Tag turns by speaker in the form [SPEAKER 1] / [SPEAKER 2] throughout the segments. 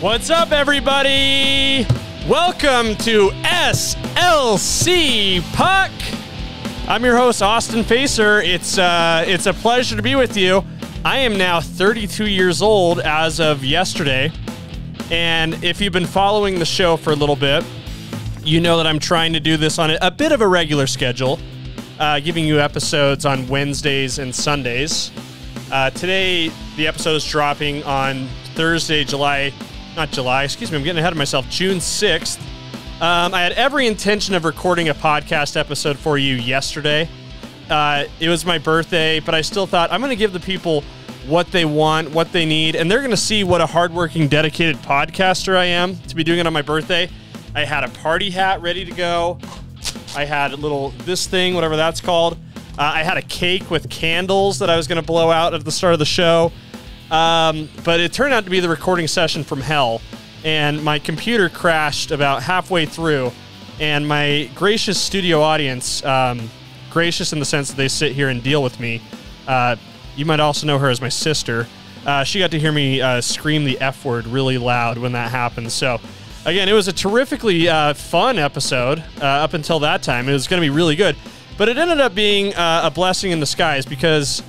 [SPEAKER 1] What's up, everybody? Welcome to SLC Puck. I'm your host, Austin Facer. It's a pleasure to be with you. I am now 32 years old as of yesterday, and if you've been following the show for a little bit, you know that I'm trying to do this on a bit of a regular schedule, giving you episodes on Wednesdays and Sundays. Today, the episode is dropping on Thursday, I'm getting ahead of myself, June 6th. I had every intention of recording a podcast episode for you yesterday. It was my birthday, but I still thought I'm going to give the people what they want, what they need, and they're going to see what a hardworking, dedicated podcaster I am to be doing it on my birthday. I had a party hat ready to go. I had a little, this thing, whatever that's called. I had a cake with candles that I was going to blow out at the start of the show. But it turned out to be the recording session from hell, and my computer crashed about halfway through, and my gracious studio audience, gracious in the sense that they sit here and deal with me, you might also know her as my sister, she got to hear me scream the F word really loud when that happened. So again, it was a terrifically fun episode up until that time. It was going to be really good, but it ended up being a blessing in disguise because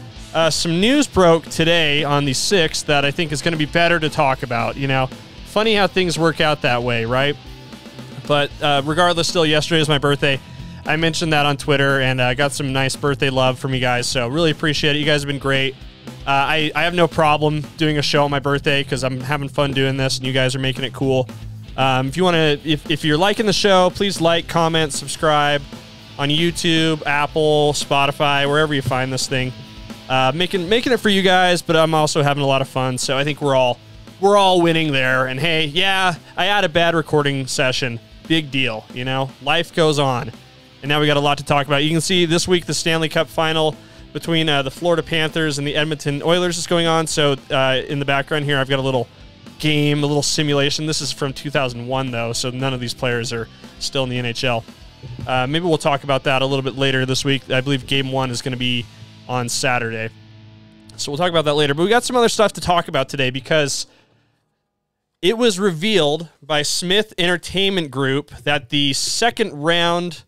[SPEAKER 1] some news broke today on the 6th that I think is going to be better to talk about. You know, funny how things work out that way, right? But regardless, still, yesterday was my birthday. I mentioned that on Twitter, and I got some nice birthday love from you guys, so really appreciate it. You guys have been great. I have no problem doing a show on my birthday because I'm having fun doing this, and you guys are making it cool. If you want to, if you're liking the show, please like, comment, subscribe on YouTube, Apple, Spotify, wherever you find this thing. Making it for you guys, but I'm also having a lot of fun, so I think we're all winning there. And hey, yeah, I had a bad recording session. Big deal, you know? Life goes on. And now we got a lot to talk about. You can see this week the Stanley Cup final between the Florida Panthers and the Edmonton Oilers is going on. So in the background here, I've got a little game, a little simulation. This is from 2001, though, so none of these players are still in the NHL. Maybe we'll talk about that a little bit later this week. I believe Game 1 is going to be on Saturday. So we'll talk about that later. But we got some other stuff to talk about today because it was revealed by Smith Entertainment Group that the second round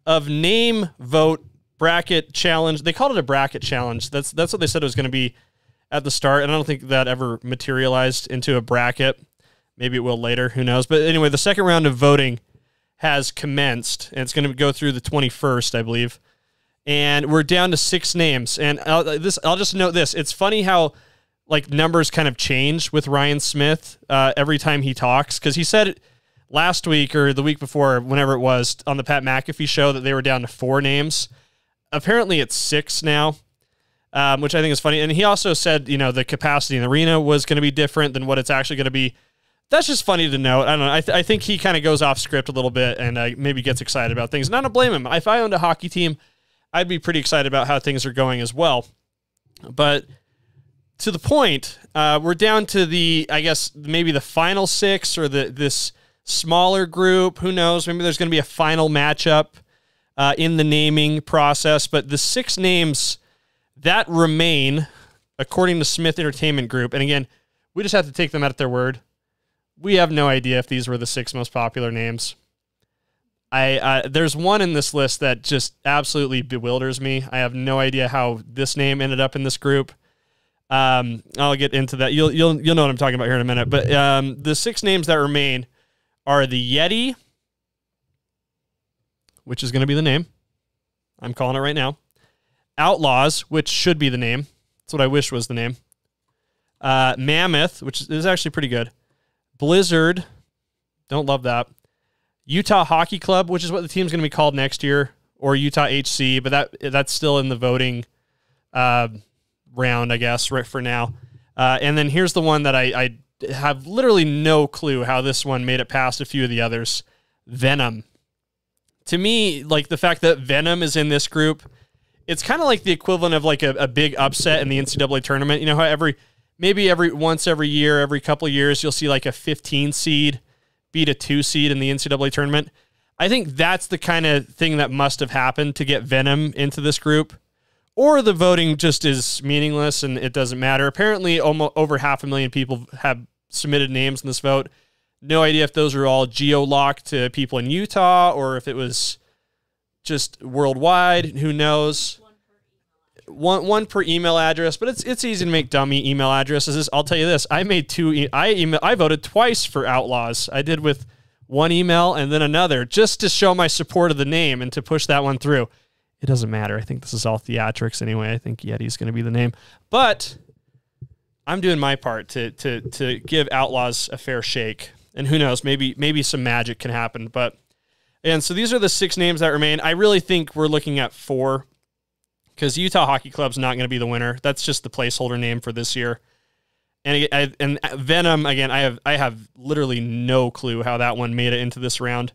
[SPEAKER 1] of name vote bracket challenge, they called it a bracket challenge. That's what they said it was going to be at the start, and I don't think that ever materialized into a bracket. Maybe it will later, who knows. But anyway, the second round of voting has commenced, and it's going to go through the 21st, I believe. And we're down to 6 names. And I'll just note this. It's funny how like numbers kind of change with Ryan Smith every time he talks, because he said last week or the week before, whenever it was, on the Pat McAfee show that they were down to 4 names. Apparently it's 6 now, which I think is funny. And he also said, you know, the capacity in the arena was going to be different than what it's actually going to be. That's just funny to note. I don't know. I think he kind of goes off script a little bit and maybe gets excited about things. And I don't blame him. If I owned a hockey team, I'd be pretty excited about how things are going as well. But to the point, we're down to the, I guess, maybe the final 6 or this smaller group. Who knows? Maybe there's going to be a final matchup in the naming process. But the 6 names that remain, according to Smith Entertainment Group, and again, we just have to take them at their word. We have no idea if these were the 6 most popular names. There's one in this list that just absolutely bewilders me. I have no idea how this name ended up in this group. I'll get into that. You'll know what I'm talking about here in a minute. But the 6 names that remain are the Yeti, which is going to be the name. I'm calling it right now. Outlaws, which should be the name. That's what I wish was the name. Mammoth, which is actually pretty good. Blizzard, don't love that. Utah Hockey Club, which is what the team's going to be called next year, or Utah HC, but that's still in the voting round, I guess, right for now. And then here's the one that I have literally no clue how this one made it past a few of the others. Venom. To me, like the fact that Venom is in this group, it's kind of like the equivalent of like a big upset in the NCAA tournament. You know how every once every year, every couple of years, you'll see like a 15 seed beat a 2 seed in the NCAA tournament. I think that's the kind of thing that must have happened to get Venom into this group. Or the voting just is meaningless and it doesn't matter. Apparently, almost over 500,000 people have submitted names in this vote. No idea if those are all geo-locked to people in Utah or if it was just worldwide. Who knows? One per email address, but it's easy to make dummy email addresses. I'll tell you this: I made I voted twice for Outlaws. I did with one email and then another, just to show my support of the name and to push that one through. It doesn't matter. I think this is all theatrics anyway. I think Yeti is going to be the name, but I'm doing my part to give Outlaws a fair shake. And who knows? Maybe some magic can happen. And so these are the 6 names that remain. I really think we're looking at 4. Because Utah Hockey Club's not going to be the winner. That's just the placeholder name for this year. And Venom, again, I have literally no clue how that one made it into this round.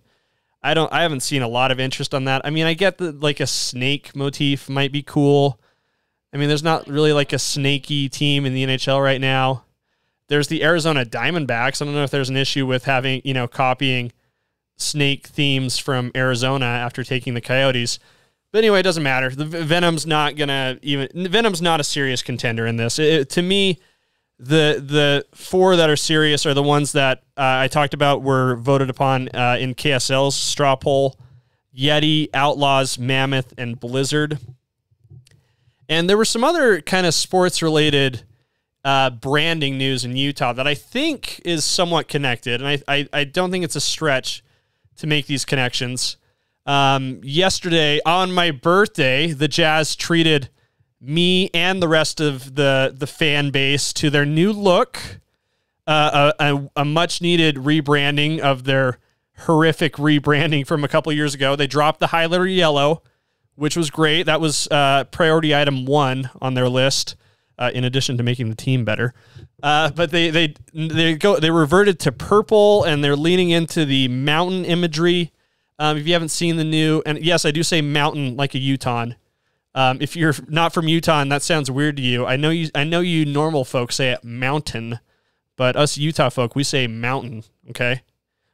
[SPEAKER 1] I haven't seen a lot of interest on that. I mean, I get that like a snake motif might be cool. I mean, there's not really like a snaky team in the NHL right now. There's the Arizona Diamondbacks. I don't know if there's an issue with having, copying snake themes from Arizona after taking the Coyotes. But anyway, it doesn't matter. Venom's not a serious contender in this. To me, the 4 that are serious are the ones that I talked about were voted upon in KSL's straw poll: Yeti, Outlaws, Mammoth, and Blizzard. And there were some other kind of sports-related branding news in Utah that I think is somewhat connected, and I don't think it's a stretch to make these connections. Yesterday, on my birthday, the Jazz treated me and the rest of the fan base to their new look, a much-needed rebranding of their horrific rebranding from a couple years ago. They dropped the highlighter yellow, which was great. That was priority item 1 on their list, in addition to making the team better. But they reverted to purple, and they're leaning into the mountain imagery. If you haven't seen the new, and yes, I do say mountain like a Utah. If you're not from Utah and that sounds weird to you, I know you normal folks say it mountain, but us Utah folk, we say mountain, okay?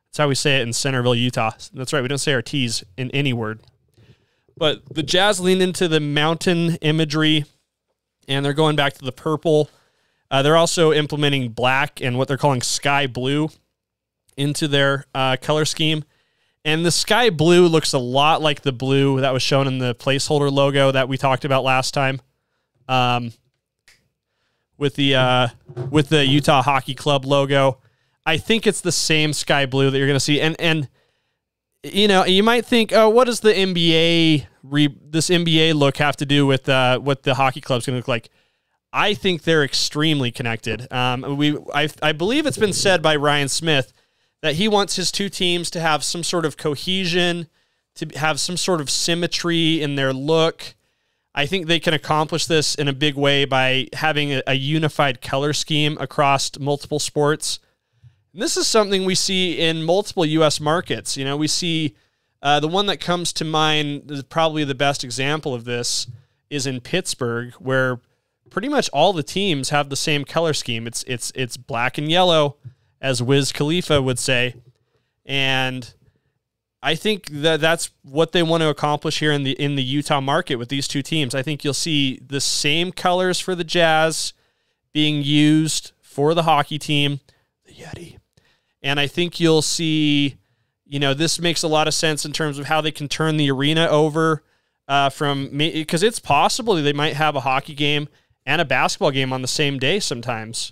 [SPEAKER 1] That's how we say it in Centerville, Utah. That's right, we don't say our T's in any word. But the Jazz leaned into the mountain imagery, and they're going back to the purple. They're also implementing black and what they're calling sky blue into their color scheme. And the sky blue looks a lot like the blue that was shown in the placeholder logo that we talked about last time, with the Utah Hockey Club logo. I think it's the same sky blue that you're going to see. And you might think, oh, what does the this NBA look have to do with what the hockey club's going to look like? I think they're extremely connected. I believe it's been said by Ryan Smith that he wants his 2 teams to have some sort of cohesion, to have some sort of symmetry in their look. I think they can accomplish this in a big way by having a unified color scheme across multiple sports. And this is something we see in multiple U.S. markets. We see the one that comes to mind, probably the best example of this, is in Pittsburgh, where pretty much all the teams have the same color scheme. It's black and yellow, as Wiz Khalifa would say. And I think that's what they want to accomplish here in the Utah market with these 2 teams. I think you'll see the same colors for the Jazz being used for the hockey team, the Yeti. And I think you'll see, this makes a lot of sense in terms of how they can turn the arena over because it's possible they might have a hockey game and a basketball game on the same day sometimes.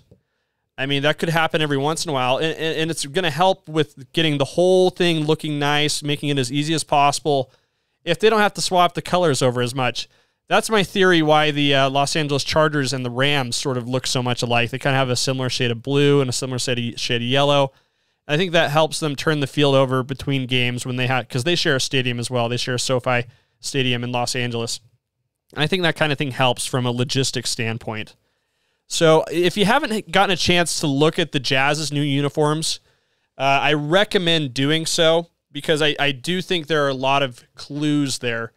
[SPEAKER 1] I mean, that could happen every once in a while, and it's going to help with getting the whole thing looking nice, making it as easy as possible if they don't have to swap the colors over as much. That's my theory why the Los Angeles Chargers and the Rams sort of look so much alike. They kind of have a similar shade of blue and a similar shade of yellow. I think that helps them turn the field over between games when because they share a stadium as well. They share a SoFi Stadium in Los Angeles. I think that kind of thing helps from a logistics standpoint. So if you haven't gotten a chance to look at the Jazz's new uniforms, I recommend doing so because I do think there are a lot of clues there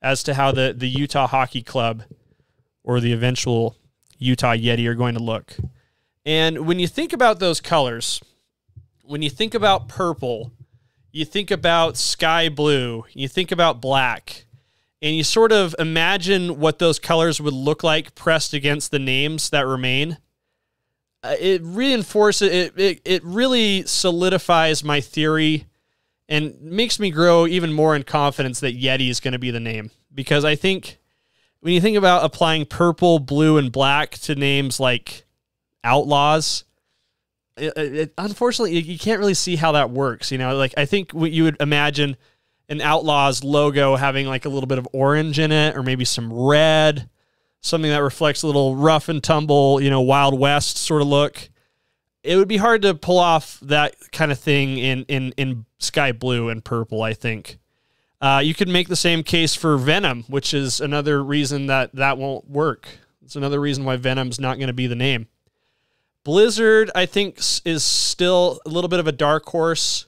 [SPEAKER 1] as to how the Utah Hockey Club or the eventual Utah Yeti are going to look. And when you think about those colors, when you think about purple, you think about sky blue, you think about black, and you sort of imagine what those colors would look like pressed against the names that remain. it reinforces it really solidifies my theory and makes me grow even more in confidence that Yeti is going to be the name. Because I think when you think about applying purple, blue, and black to names like Outlaws, unfortunately, you can't really see how that works. Like I think what you would imagine an Outlaws logo having like a little bit of orange in it, or maybe some red, something that reflects a little rough and tumble, Wild West sort of look. It would be hard to pull off that kind of thing in sky blue and purple, I think. You could make the same case for Venom, which is another reason that won't work. It's another reason why Venom's not going to be the name. Blizzard, I think, is still a little bit of a dark horse.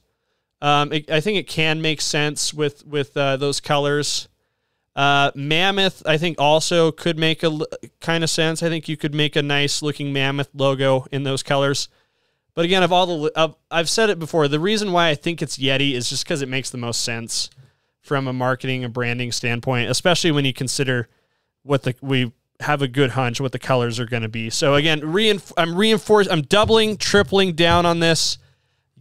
[SPEAKER 1] I think it can make sense with those colors. Mammoth, I think, also could make a kind of sense. I think you could make a nice looking Mammoth logo in those colors. But again, I've said it before, the reason why I think it's Yeti is just because it makes the most sense from a marketing and branding standpoint, especially when you consider we have a good hunch what the colors are going to be. So again, I'm doubling, tripling down on this.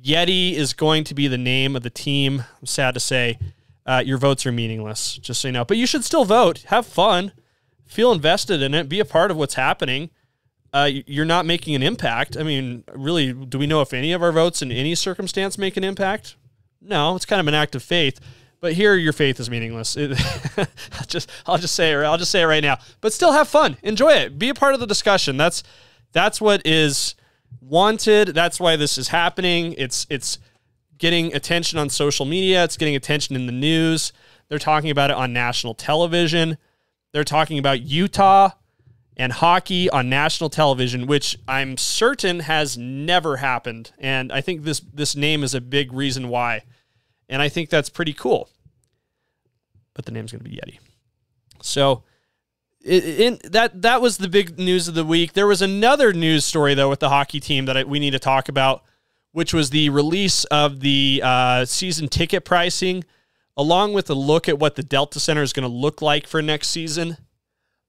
[SPEAKER 1] Yeti is going to be the name of the team. I'm sad to say your votes are meaningless, just so you know. But you should still vote. Have fun. Feel invested in it. Be a part of what's happening. You're not making an impact. I mean, really, do we know if any of our votes in any circumstance make an impact? No, it's kind of an act of faith. But here, your faith is meaningless. I'll just say it right now. But still, have fun. Enjoy it. Be a part of the discussion. That's what is wanted. That's why this is happening. It's getting attention on social media. It's getting attention in the news. They're talking about it on national television. They're talking about Utah and hockey on national television, which I'm certain has never happened. And I think this name is a big reason why. And I think that's pretty cool. But the name's going to be Yeti. So that was the big news of the week. There was another news story, though, with the hockey team that we need to talk about, which was the release of the season ticket pricing, along with a look at what the Delta Center is going to look like for next season.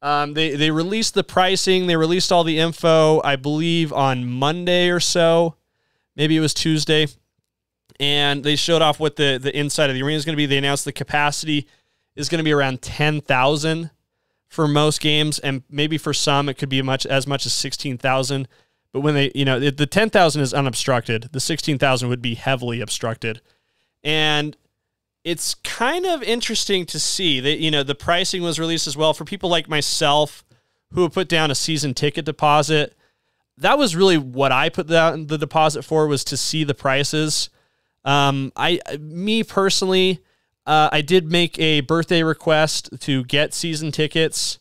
[SPEAKER 1] They released the pricing. They released all the info, I believe, on Monday or so. Maybe it was Tuesday. And they showed off what the inside of the arena is going to be. They announced the capacity is going to be around 10,000 for most games, and maybe for some it could be as much as 16,000. But when the 10,000 is unobstructed, the 16,000 would be heavily obstructed. And it's kind of interesting to see that, the pricing was released as well for people like myself who have put down a season ticket deposit. That was really what I put down the deposit for, was to see the prices. Me personally, I did make a birthday request to get season tickets.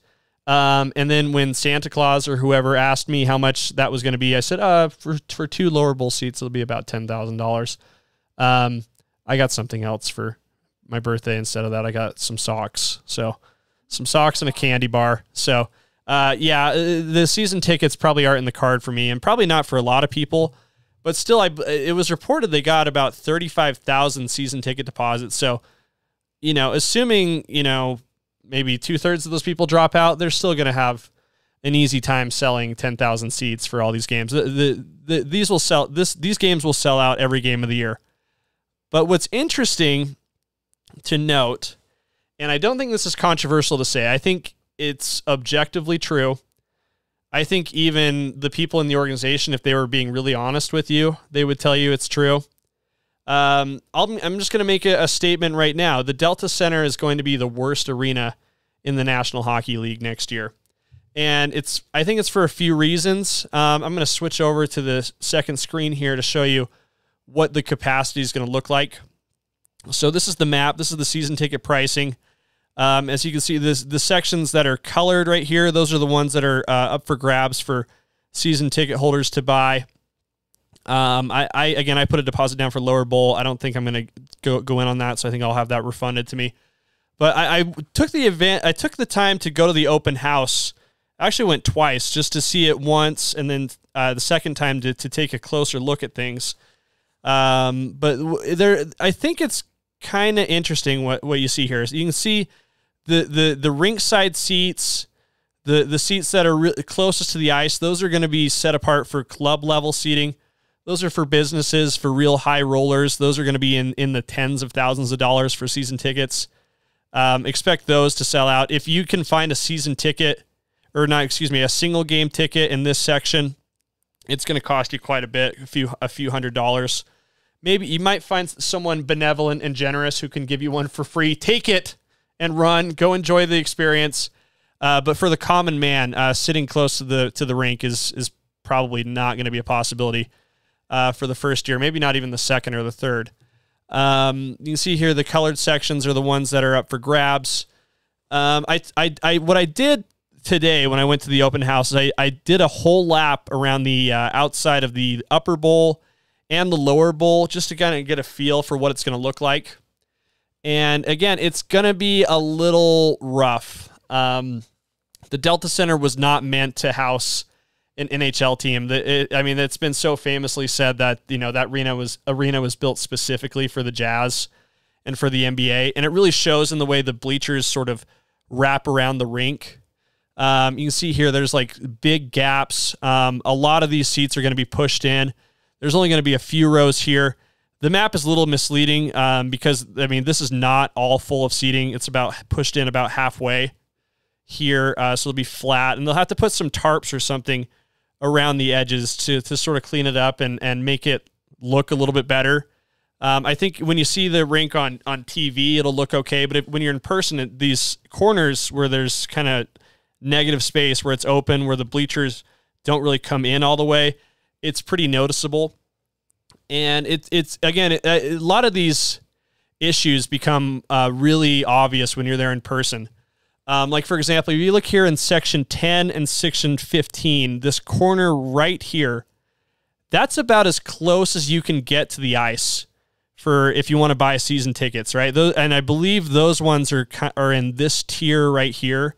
[SPEAKER 1] And then when Santa Claus or whoever asked me how much that was going to be, I said, for 2 lower bowl seats, it'll be about $10,000. I got something else for my birthday instead of that. I got some socks. So some socks and a candy bar. So, the season tickets probably aren't in the card for me, and probably not for a lot of people. But still, it was reported they got about 35,000 season ticket deposits. So, assuming, maybe 2/3 of those people drop out, they're still going to have an easy time selling 10,000 seats for all these games. These games will sell out every game of the year. But what's interesting to note, and I don't think this is controversial to say, I think it's objectively true. I think even the people in the organization, if they were being really honest with you, they would tell you it's true. I'm just going to make a statement right now. The Delta Center is going to be the worst arena in the National Hockey League next year. And I think it's for a few reasons. I'm going to switch over to the second screen here to show you what the capacity is going to look like. So this is the map. This is the season ticket pricing. As you can see, the sections that are colored right here, those are the ones that are up for grabs for season ticket holders to buy. I put a deposit down for lower bowl. I don't think I'm going to go in on that, so I think I'll have that refunded to me. But I took the time to go to the open house. I actually went twice just to see it once, and then the second time to take a closer look at things. But I think it's kind of interesting what you see here. So you can see the rink side seats, The seats that are closest to the ice, those are going to be set apart for club level seating. Those are for businesses, for real high rollers. Those are going to be in the tens of thousands of dollars for season tickets. Expect those to sell out. If you can find a season ticket, a single game ticket in this section, it's going to cost you quite a bit, a few $100s. Maybe you might find someone benevolent and generous who can give you one for free. Take it and run. Go enjoy the experience. But for the common man, sitting close to the rink is probably not going to be a possibility for the first year. Maybe not even the second or the third. You can see here the colored sections are the ones that are up for grabs. What I did today when I went to the open house is I did a whole lap around the outside of the upper bowl and the lower bowl just to kind of get a feel for what it's going to look like. And again, it's going to be a little rough. The Delta Center was not meant to house an NHL team. It's been so famously said that, that arena was built specifically for the Jazz and for the NBA. And it really shows in the way the bleachers sort of wrap around the rink. You can see here, there's like big gaps. A lot of these seats are going to be pushed in. There's only going to be a few rows here. The map is a little misleading because, this is not all full of seating. It's pushed in about halfway here, so it'll be flat. And they'll have to put some tarps or something around the edges to sort of clean it up and make it look a little bit better. I think when you see the rink on TV, it'll look okay. But when you're in person, at these corners where there's kind of negative space, where it's open, where the bleachers don't really come in all the way, it's pretty noticeable. And it's again, a lot of these issues become really obvious when you're there in person. Like, for example, if you look here in section 10 and section 15, this corner right here, that's about as close as you can get to the ice for if you want to buy season tickets, right? And I believe those ones are in this tier right here,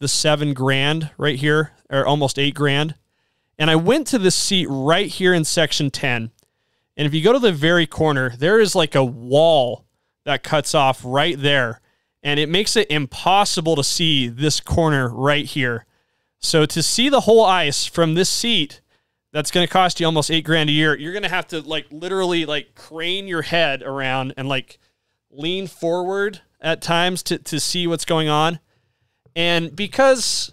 [SPEAKER 1] the $7,000 right here, or almost $8,000. And I went to this seat right here in section 10. And if you go to the very corner, there is like a wall that cuts off right there. And it makes it impossible to see this corner right here. So to see the whole ice from this seat, that's going to cost you almost $8,000 a year. You're going to have to literally crane your head around and lean forward at times to see what's going on. And because,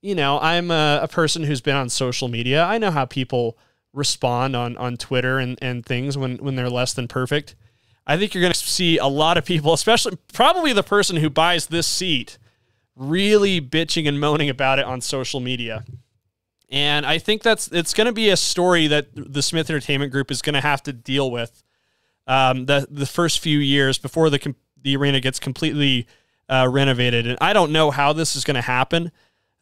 [SPEAKER 1] I'm a person who's been on social media, I know how people respond on Twitter and things when they're less than perfect. I think you're going to see a lot of people, especially probably the person who buys this seat, really bitching and moaning about it on social media. And I think it's going to be a story that the Smith Entertainment Group is going to have to deal with the first few years before the arena gets completely renovated. And I don't know how this is going to happen.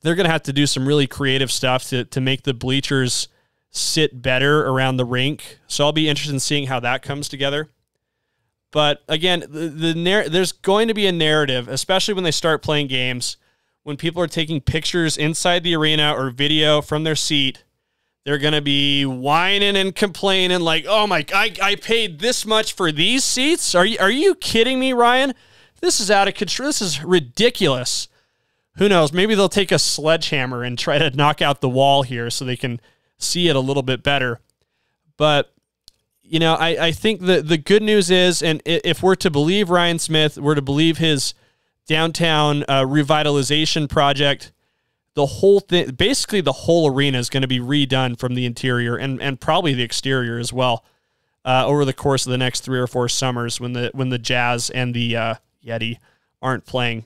[SPEAKER 1] They're going to have to do some really creative stuff to make the bleachers sit better around the rink. So I'll be interested in seeing how that comes together. But again, there's going to be a narrative, especially when they start playing games, when people are taking pictures inside the arena or video from their seat. They're going to be whining and complaining oh my, I paid this much for these seats? Are you kidding me, Ryan? This is out of control. This is ridiculous. Who knows? Maybe they'll take a sledgehammer and try to knock out the wall here so they can see it a little bit better. But I think the good news is, and if we're to believe Ryan Smith, we're to believe his downtown revitalization project, the whole thing, basically the whole arena is going to be redone from the interior and probably the exterior as well over the course of the next 3 or 4 summers when the Jazz and the Yeti aren't playing.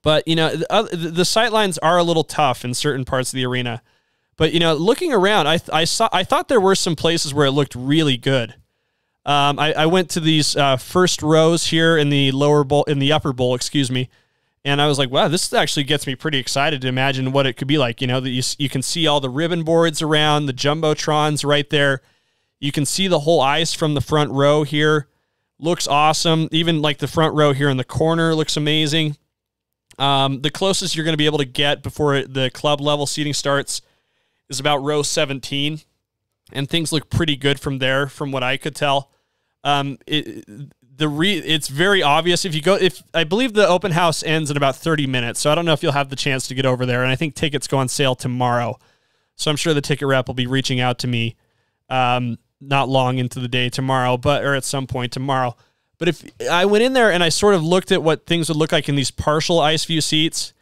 [SPEAKER 1] But, the sightlines are a little tough in certain parts of the arena. But, looking around, I thought there were some places where it looked really good. I went to these first rows here in the upper bowl, and I was like, wow, this actually gets me pretty excited to imagine what it could be like. That you can see all the ribbon boards around, the jumbotrons right there. You can see the whole ice from the front row here. Looks awesome. Even the front row here in the corner looks amazing. The closest you're going to be able to get before the club level seating starts is about row 17, and things look pretty good from there, from what I could tell. The it's very obvious if you go. If I believe the open house ends in about 30 minutes, so I don't know if you'll have the chance to get over there. And I think tickets go on sale tomorrow, so I'm sure the ticket rep will be reaching out to me not long into the day tomorrow, or at some point tomorrow. But if I went in there and I sort of looked at what things would look like in these partial ice view seats,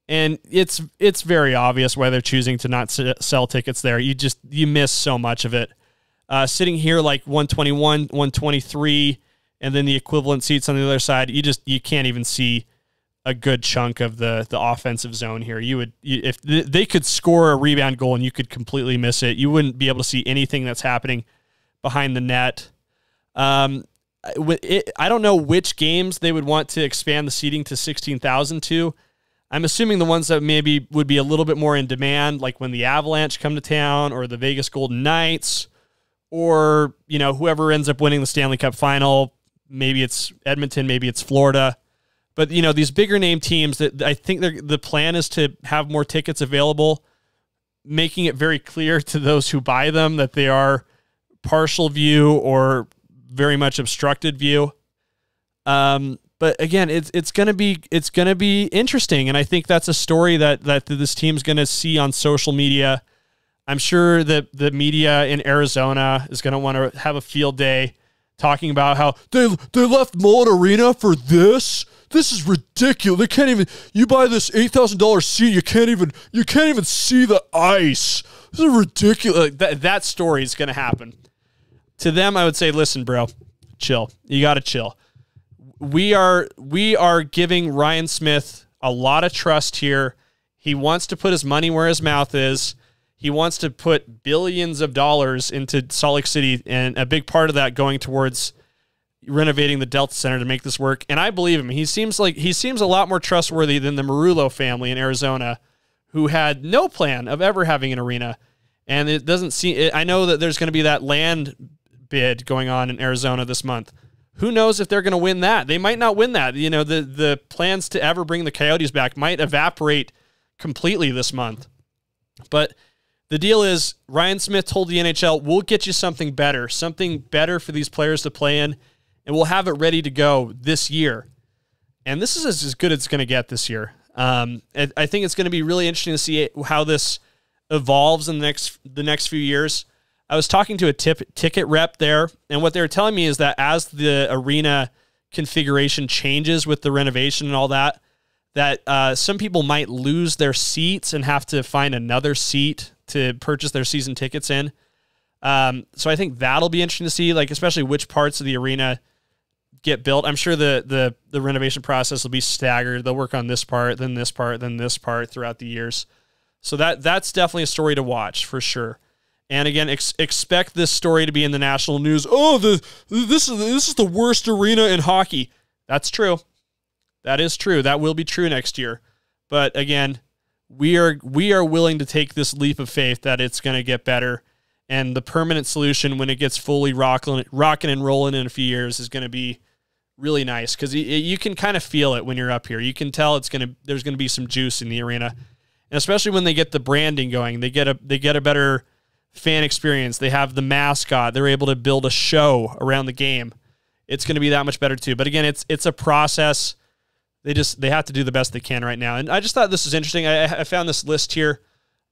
[SPEAKER 1] and it's very obvious why they're choosing to not sell tickets there. You miss so much of it. Sitting here like 121, 123, and then the equivalent seats on the other side, you can't even see a good chunk of the offensive zone here. If they could score a rebound goal and you could completely miss it, you wouldn't be able to see anything that's happening behind the net. I don't know which games they would want to expand the seating to 16,000 to. I'm assuming the ones that maybe would be a little bit more in demand, like when the Avalanche come to town or the Vegas Golden Knights, or, whoever ends up winning the Stanley Cup final. Maybe it's Edmonton, maybe it's Florida. But, these bigger name teams, that I think the plan is to have more tickets available, making it very clear to those who buy them that they are partial view or very much obstructed view. But again, it's gonna be interesting, and I think that's a story that this team's gonna see on social media. I'm sure that the media in Arizona is gonna want to have a field day talking about how they left Mullet Arena for this. This is ridiculous. They can't even. You buy this $8,000 seat, you can't even see the ice. This is ridiculous. That story is gonna happen. To them, I would say, listen, bro, chill. You got to chill. We are giving Ryan Smith a lot of trust here. He wants to put his money where his mouth is. He wants to put billions of dollars into Salt Lake City, and a big part of that going towards renovating the Delta Center to make this work. And I believe him. He seems a lot more trustworthy than the Marullo family in Arizona, who had no plan of ever having an arena. And it doesn't seem. I know that there's going to be that land bid going on in Arizona this month. Who knows if they're going to win that? They might not win that. The plans to ever bring the Coyotes back might evaporate completely this month. But the deal is, Ryan Smith told the NHL, we'll get you something better for these players to play in, and we'll have it ready to go this year. And this is as good as it's going to get this year. I think it's going to be really interesting to see how this evolves in the next few years. I was talking to a ticket rep there, and what they were telling me is that as the arena configuration changes with the renovation and all that, some people might lose their seats and have to find another seat to purchase their season tickets in. So I think that'll be interesting to see, like especially which parts of the arena get built. I'm sure the renovation process will be staggered. They'll work on this part, then this part, then this part throughout the years. So that's definitely a story to watch for sure. And again, expect this story to be in the national news. Oh, this is the worst arena in hockey. That's true. That is true. That will be true next year. But again, we are willing to take this leap of faith that it's going to get better. And the permanent solution, when it gets fully rocking and rolling in a few years, is going to be really nice, because you can kind of feel it when you're up here. You can tell there's going to be some juice in the arena, and especially when they get the branding going, they get a better fan experience. They have the mascot. They're able to build a show around the game. It's going to be that much better too. But again, it's a process. They have to do the best they can right now. And I just thought this was interesting. I found this list here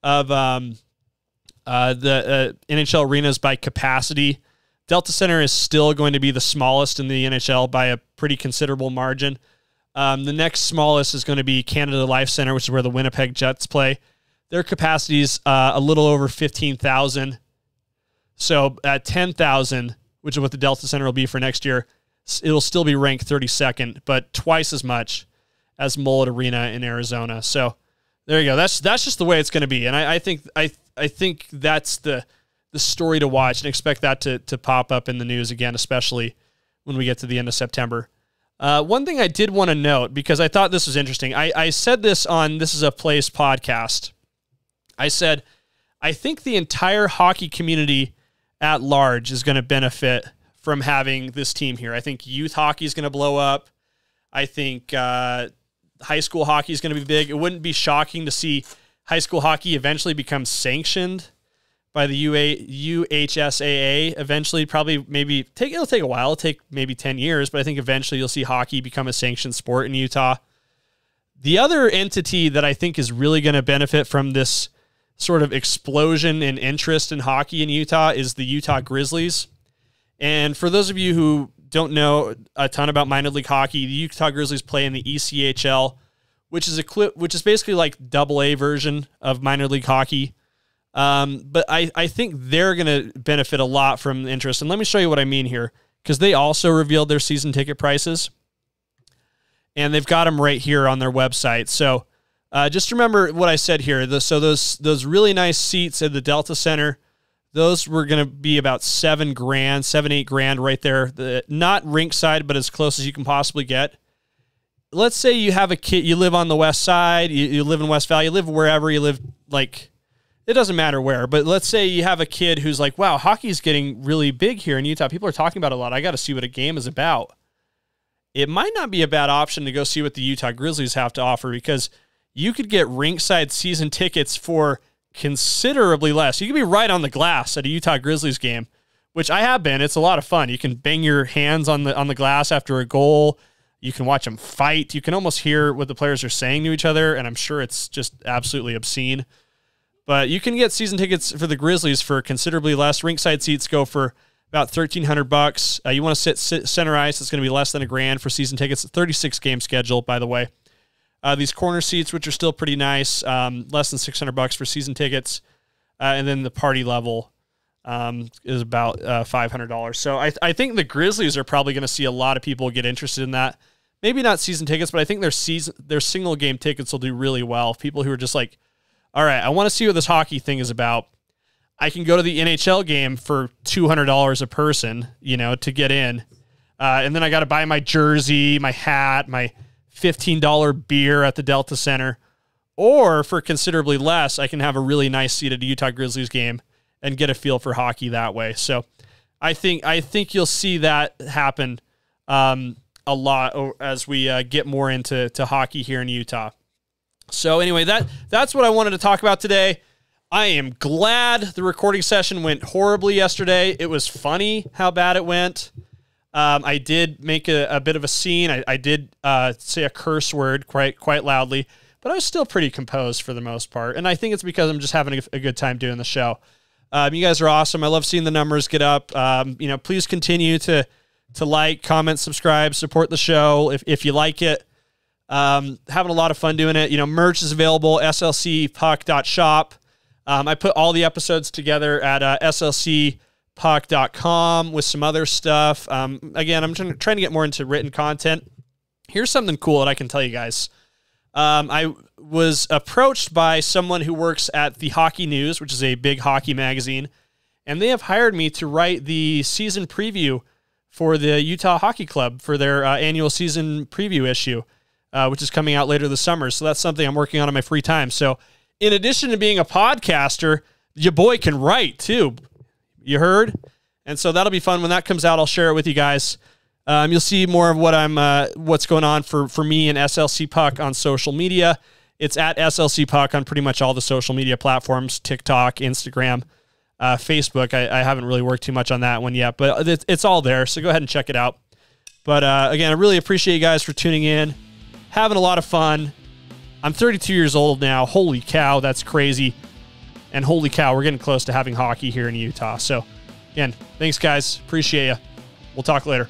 [SPEAKER 1] of the NHL arenas by capacity. Delta Center is still going to be the smallest in the NHL by a pretty considerable margin. The next smallest is going to be Canada Life Center, which is where the Winnipeg Jets play. Their capacity is a little over 15,000. So at 10,000, which is what the Delta Center will be for next year, it'll still be ranked 32nd, but twice as much as Mullet Arena in Arizona. So there you go. That's just the way it's going to be. And I think that's the story to watch, and expect that to pop up in the news again, especially when we get to the end of September. One thing I did want to note, because I thought this was interesting, I said this on This Is a Place podcast. I said, I think the entire hockey community at large is going to benefit from having this team here. I think youth hockey is going to blow up. I think high school hockey is going to be big. It wouldn't be shocking to see high school hockey eventually become sanctioned by the UHSAA. Eventually, probably it'll take a while. It'll take maybe 10 years, but I think eventually you'll see hockey become a sanctioned sport in Utah. The other entity that I think is really going to benefit from this sort of explosion in interest in hockey in Utah is the Utah Grizzlies. And for those of you who don't know a ton about minor league hockey, the Utah Grizzlies play in the ECHL, which is basically like AA version of minor league hockey. But I think they're going to benefit a lot from the interest. And let me show you what I mean here, because they also revealed their season ticket prices. And they've got them right here on their website. So just remember what I said here. So those really nice seats at the Delta Center, those were going to be about $7,000, $8,000 right there. Not rink side, but as close as you can possibly get. Let's say you have a kid, you live on the west side, you live in West Valley, you live wherever, you live, like, it doesn't matter where, but let's say you have a kid who's like, wow, hockey's getting really big here in Utah. People are talking about it a lot. I got to see what a game is about. It might not be a bad option to go see what the Utah Grizzlies have to offer, because you could get rinkside season tickets for considerably less. You could be right on the glass at a Utah Grizzlies game, which I have been. It's a lot of fun. You can bang your hands on the glass after a goal. You can watch them fight. You can almost hear what the players are saying to each other, and I'm sure it's just absolutely obscene. But you can get season tickets for the Grizzlies for considerably less. Rinkside seats go for about $1,300. You want to sit center ice, it's going to be less than $1,000 for season tickets. 36 game schedule, by the way. These corner seats, which are still pretty nice, less than $600 for season tickets. And then the party level is about $500. So I think the Grizzlies are probably going to see a lot of people get interested in that. Maybe not season tickets, but I think their single game tickets will do really well. People who are just like, all right, I want to see what this hockey thing is about. I can go to the NHL game for $200 a person, to get in. And then I got to buy my jersey, my hat, my $15 beer at the Delta Center. Or for considerably less, I can have a really nice seat at a Utah Grizzlies game and get a feel for hockey that way. So I think you'll see that happen a lot as we get more into hockey here in Utah. So anyway, that's what I wanted to talk about today. I am glad the recording session went horribly yesterday. It was funny how bad it went. I did make a bit of a scene. I did say a curse word quite loudly, but I was still pretty composed for the most part. And I think it's because I'm just having a good time doing the show. You guys are awesome. I love seeing the numbers get up. Please continue to like, comment, subscribe, support the show if you like it. Having a lot of fun doing it. Merch is available, slcpuck.shop. I put all the episodes together at slcpuck.com with some other stuff. Again, I'm trying to get more into written content. Here's something cool that I can tell you guys. I was approached by someone who works at the Hockey News, which is a big hockey magazine, and they have hired me to write the season preview for the Utah Hockey Club for their annual season preview issue, which is coming out later this summer. So that's something I'm working on in my free time. So in addition to being a podcaster, your boy can write too. You heard? And so that'll be fun. When that comes out, I'll share it with you guys. You'll see more of what's going on for me and SLC Puck on social media. It's at SLC Puck on pretty much all the social media platforms, TikTok, Instagram, Facebook. I haven't really worked too much on that one yet, but it's all there. So go ahead and check it out. But again, I really appreciate you guys for tuning in, having a lot of fun. I'm 32 years old now. Holy cow, that's crazy. And holy cow, we're getting close to having hockey here in Utah. So again, thanks guys. Appreciate you. We'll talk later.